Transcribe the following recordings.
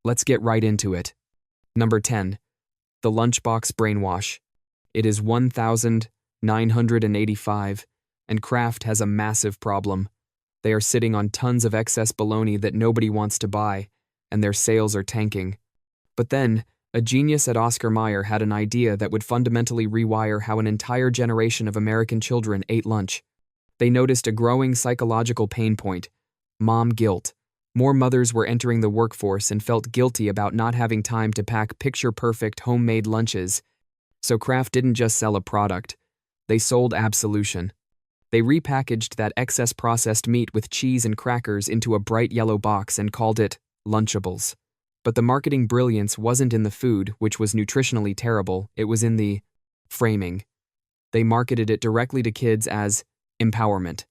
Let's get right into it. Number 10. The Lunchbox Brainwash. It is 1,985, and Kraft has a massive problem. They are sitting on tons of excess bologna that nobody wants to buy, and their sales are tanking. But then, a genius at Oscar Mayer had an idea that would fundamentally rewire how an entire generation of American children ate lunch. They noticed a growing psychological pain point: mom guilt. More mothers were entering the workforce and felt guilty about not having time to pack picture-perfect homemade lunches. So Kraft didn't just sell a product, they sold absolution. They repackaged that excess processed meat with cheese and crackers into a bright yellow box and called it Lunchables. But the marketing brilliance wasn't in the food, which was nutritionally terrible, it was in the framing. They marketed it directly to kids as empowerment.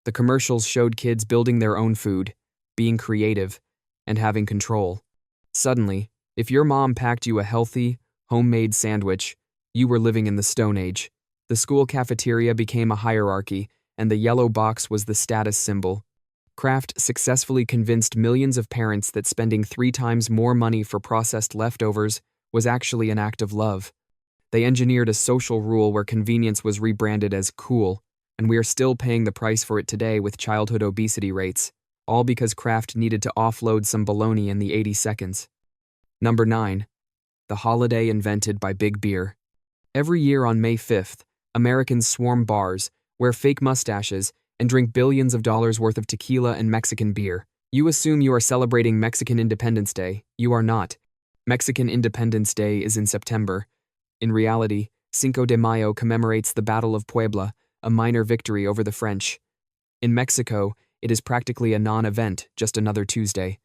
The commercials showed kids building their own food, being creative, and having control. Suddenly, if your mom packed you a healthy, homemade sandwich, you were living in the Stone Age. The school cafeteria became a hierarchy, and the yellow box was the status symbol. Kraft successfully convinced millions of parents that spending 3 times more money for processed leftovers was actually an act of love. They engineered a social rule where convenience was rebranded as cool, and we are still paying the price for it today with childhood obesity rates, all because Kraft needed to offload some bologna in the 80 seconds. Number 9. The holiday invented by Big Beer. Every year on May 5th, Americans swarm bars, wear fake mustaches, and drink billions of dollars worth of tequila and Mexican beer. You assume you are celebrating Mexican Independence Day. You are not. Mexican Independence Day is in September. In reality, Cinco de Mayo commemorates the Battle of Puebla, a minor victory over the French. In Mexico, it is practically a non-event, just another Tuesday.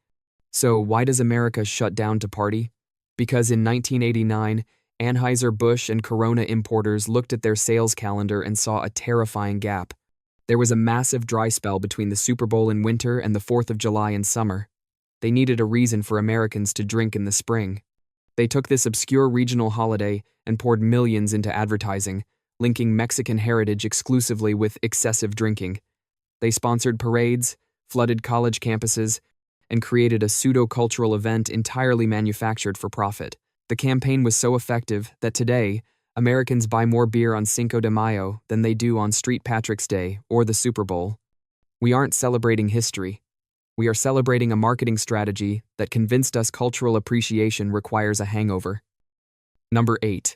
So why does America shut down to party? Because in 1989, Anheuser-Busch and Corona importers looked at their sales calendar and saw a terrifying gap. There was a massive dry spell between the Super Bowl in winter and the 4th of July in summer. They needed a reason for Americans to drink in the spring. They took this obscure regional holiday and poured millions into advertising, linking Mexican heritage exclusively with excessive drinking. They sponsored parades, flooded college campuses, and created a pseudo-cultural event entirely manufactured for profit. The campaign was so effective that today, Americans buy more beer on Cinco de Mayo than they do on St. Patrick's Day or the Super Bowl. We aren't celebrating history. We are celebrating a marketing strategy that convinced us cultural appreciation requires a hangover. Number 8.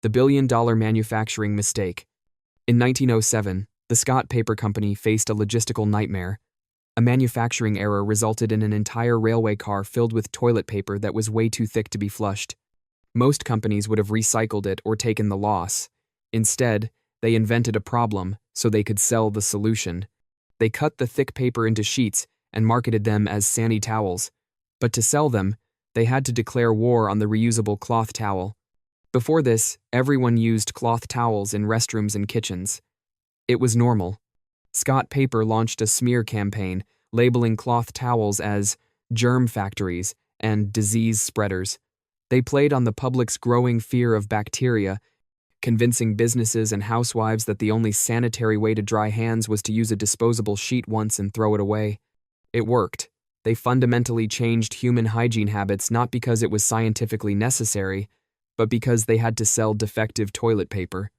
The billion-dollar manufacturing mistake. In 1907, the Scott Paper Company faced a logistical nightmare. A manufacturing error resulted in an entire railway car filled with toilet paper that was way too thick to be flushed. Most companies would have recycled it or taken the loss. Instead, they invented a problem so they could sell the solution. They cut the thick paper into sheets and marketed them as Sani towels. But to sell them, they had to declare war on the reusable cloth towel. Before this, everyone used cloth towels in restrooms and kitchens. It was normal. Scott Paper launched a smear campaign, labeling cloth towels as germ factories and disease spreaders. They played on the public's growing fear of bacteria, convincing businesses and housewives that the only sanitary way to dry hands was to use a disposable sheet once and throw it away. It worked. They fundamentally changed human hygiene habits not because it was scientifically necessary, but because they had to sell defective toilet paper.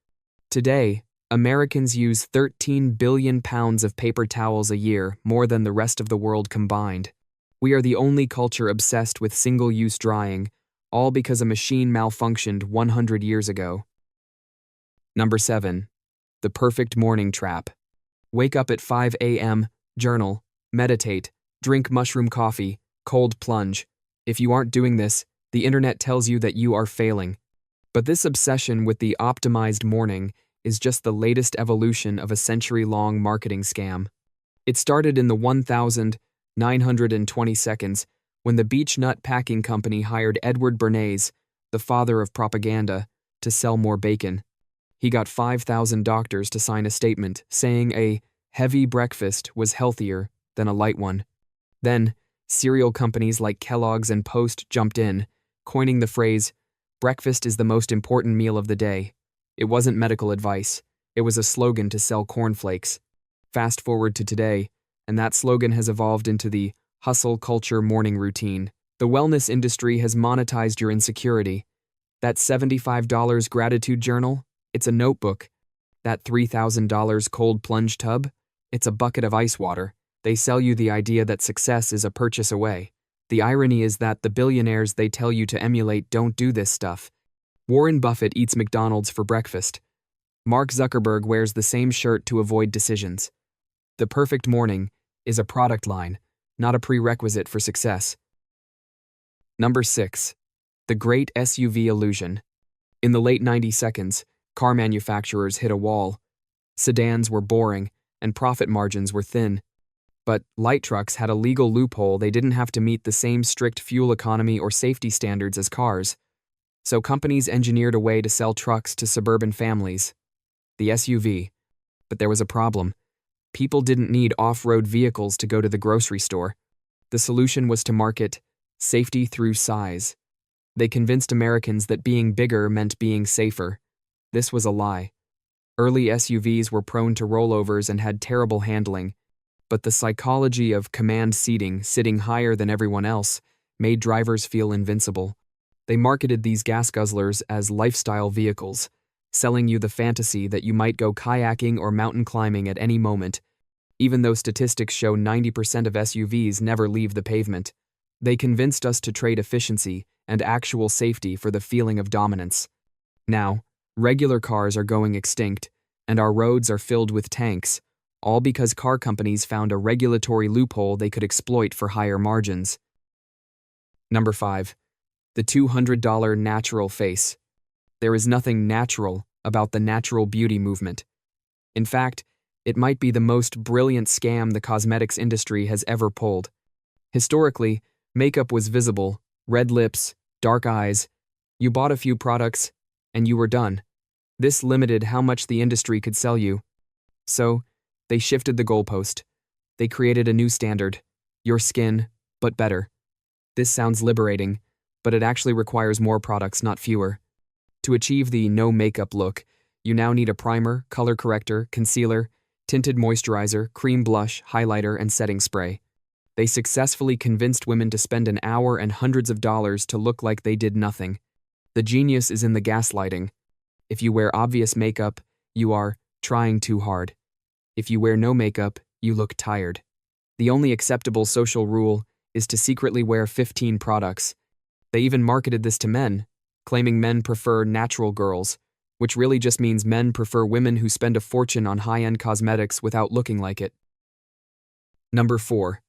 Today, Americans use 13 billion pounds of paper towels a year, more than the rest of the world combined. We are the only culture obsessed with single-use drying, all because a machine malfunctioned 100 years ago. Number 7. The perfect morning trap. Wake up at 5 a.m., journal, meditate, drink mushroom coffee, cold plunge. If you aren't doing this, the internet tells you that you are failing. But this obsession with the optimized morning is just the latest evolution of a century-long marketing scam. It started in the 1920 seconds when the Beech Nut Packing Company hired Edward Bernays, the father of propaganda, to sell more bacon. He got 5,000 doctors to sign a statement saying a heavy breakfast was healthier than a light one. Then, cereal companies like Kellogg's and Post jumped in, coining the phrase, "Breakfast is the most important meal of the day." It wasn't medical advice. It was a slogan to sell cornflakes. Fast forward to today, and that slogan has evolved into the hustle culture morning routine. The wellness industry has monetized your insecurity. That $75 gratitude journal? It's a notebook. That $3,000 cold plunge tub? It's a bucket of ice water. They sell you the idea that success is a purchase away. The irony is that the billionaires they tell you to emulate don't do this stuff. Warren Buffett eats McDonald's for breakfast. Mark Zuckerberg wears the same shirt to avoid decisions. The perfect morning is a product line, not a prerequisite for success. Number 6. The Great SUV Illusion. In the late 90s, car manufacturers hit a wall. Sedans were boring, and profit margins were thin. But light trucks had a legal loophole. They didn't have to meet the same strict fuel economy or safety standards as cars. So companies engineered a way to sell trucks to suburban families. The SUV. But there was a problem. People didn't need off-road vehicles to go to the grocery store. The solution was to market safety through size. They convinced Americans that being bigger meant being safer. This was a lie. Early SUVs were prone to rollovers and had terrible handling, but the psychology of command seating, sitting higher than everyone else, made drivers feel invincible. They marketed these gas guzzlers as lifestyle vehicles, selling you the fantasy that you might go kayaking or mountain climbing at any moment, even though statistics show 90% of SUVs never leave the pavement. They convinced us to trade efficiency and actual safety for the feeling of dominance. Now, regular cars are going extinct, and our roads are filled with tanks, all because car companies found a regulatory loophole they could exploit for higher margins. Number 5. The $200 natural face. There is nothing natural about the natural beauty movement. In fact, it might be the most brilliant scam the cosmetics industry has ever pulled. Historically, makeup was visible, red lips, dark eyes. You bought a few products, and you were done. This limited how much the industry could sell you. So, they shifted the goalpost. They created a new standard. Your skin, but better. This sounds liberating, but it actually requires more products, not fewer. To achieve the no makeup look, you now need a primer, color corrector, concealer, tinted moisturizer, cream blush, highlighter, and setting spray. They successfully convinced women to spend an hour and hundreds of dollars to look like they did nothing. The genius is in the gaslighting. If you wear obvious makeup, you are trying too hard. If you wear no makeup, you look tired. The only acceptable social rule is to secretly wear 15 products. They even marketed this to men, claiming men prefer natural girls, which really just means men prefer women who spend a fortune on high-end cosmetics without looking like it. Number 4.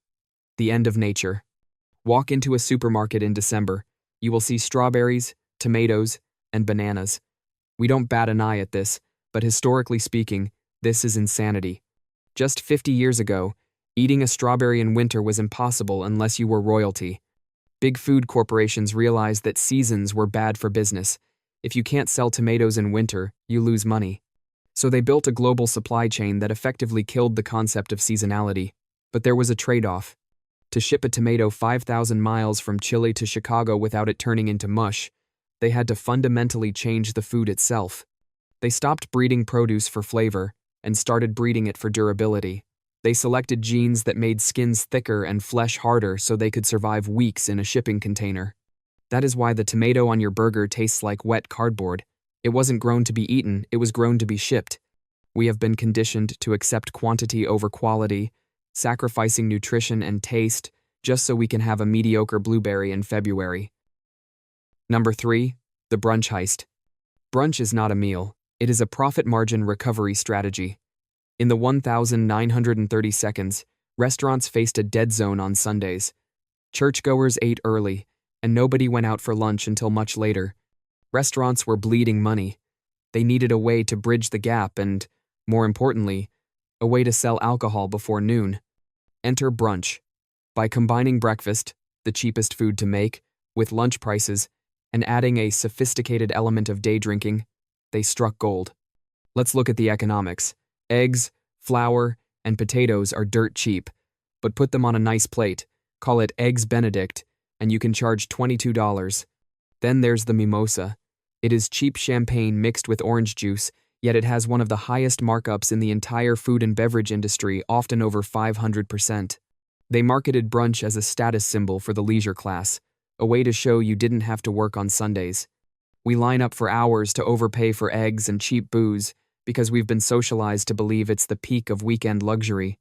The end of nature. Walk into a supermarket in December. You will see strawberries, tomatoes, and bananas. We don't bat an eye at this, but historically speaking, this is insanity. Just 50 years ago, eating a strawberry in winter was impossible unless you were royalty. Big food corporations realized that seasons were bad for business. If you can't sell tomatoes in winter, you lose money. So they built a global supply chain that effectively killed the concept of seasonality. But there was a trade-off. To ship a tomato 5,000 miles from Chile to Chicago without it turning into mush, they had to fundamentally change the food itself. They stopped breeding produce for flavor and started breeding it for durability. They selected genes that made skins thicker and flesh harder so they could survive weeks in a shipping container. That is why the tomato on your burger tastes like wet cardboard. It wasn't grown to be eaten, it was grown to be shipped. We have been conditioned to accept quantity over quality, sacrificing nutrition and taste just so we can have a mediocre blueberry in February. Number 3. The brunch heist. Brunch is not a meal, it is a profit margin recovery strategy. In the 1,930 seconds, restaurants faced a dead zone on Sundays. Churchgoers ate early, and nobody went out for lunch until much later. Restaurants were bleeding money. They needed a way to bridge the gap and, more importantly, a way to sell alcohol before noon. Enter brunch. By combining breakfast, the cheapest food to make, with lunch prices, and adding a sophisticated element of day drinking, they struck gold. Let's look at the economics. Eggs, flour, and potatoes are dirt cheap, but put them on a nice plate, call it Eggs Benedict, and you can charge $22. Then there's the mimosa. It is cheap champagne mixed with orange juice, yet it has one of the highest markups in the entire food and beverage industry, often over 500%. They marketed brunch as a status symbol for the leisure class, a way to show you didn't have to work on Sundays. We line up for hours to overpay for eggs and cheap booze because we've been socialized to believe it's the peak of weekend luxury.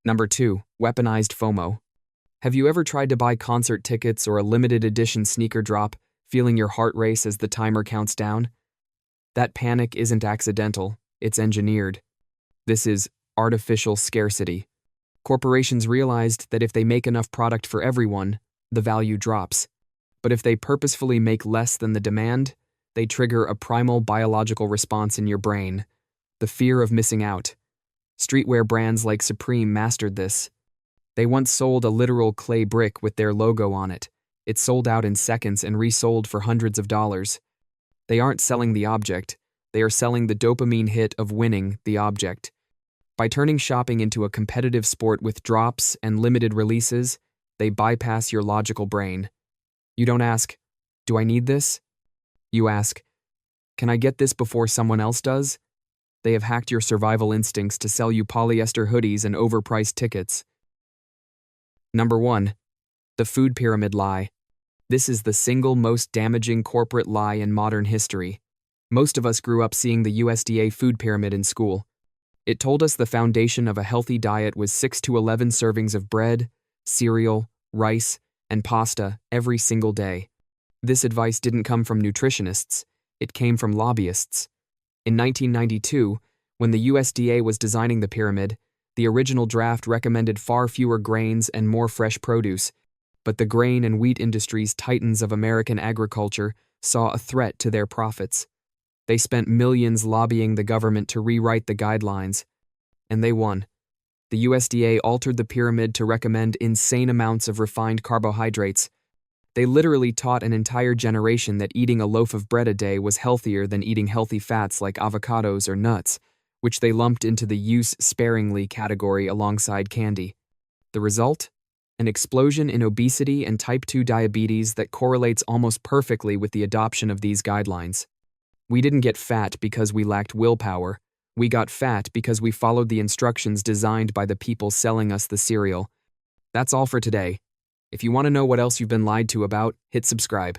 Number 2, weaponized FOMO. Have you ever tried to buy concert tickets or a limited edition sneaker drop, feeling your heart race as the timer counts down? That panic isn't accidental, it's engineered. This is artificial scarcity. Corporations realized that if they make enough product for everyone, the value drops. But if they purposefully make less than the demand, they trigger a primal biological response in your brain, the fear of missing out. Streetwear brands like Supreme mastered this. They once sold a literal clay brick with their logo on it. It sold out in seconds and resold for hundreds of dollars. They aren't selling the object, they are selling the dopamine hit of winning the object. By turning shopping into a competitive sport with drops and limited releases, they bypass your logical brain. You don't ask, "Do I need this?" You ask, "Can I get this before someone else does?" They have hacked your survival instincts to sell you polyester hoodies and overpriced tickets. Number 1. The food pyramid lie. This is the single most damaging corporate lie in modern history. Most of us grew up seeing the USDA food pyramid in school. It told us the foundation of a healthy diet was 6 to 11 servings of bread, cereal, rice, and pasta every single day. This advice didn't come from nutritionists, it came from lobbyists. In 1992, when the USDA was designing the pyramid, the original draft recommended far fewer grains and more fresh produce, but the grain and wheat industry's titans of American agriculture saw a threat to their profits. They spent millions lobbying the government to rewrite the guidelines, and they won. The USDA altered the pyramid to recommend insane amounts of refined carbohydrates. They literally taught an entire generation that eating a loaf of bread a day was healthier than eating healthy fats like avocados or nuts, which they lumped into the use sparingly category alongside candy. The result? An explosion in obesity and type 2 diabetes that correlates almost perfectly with the adoption of these guidelines. We didn't get fat because we lacked willpower. We got fat because we followed the instructions designed by the people selling us the cereal. That's all for today. If you want to know what else you've been lied to about, hit subscribe.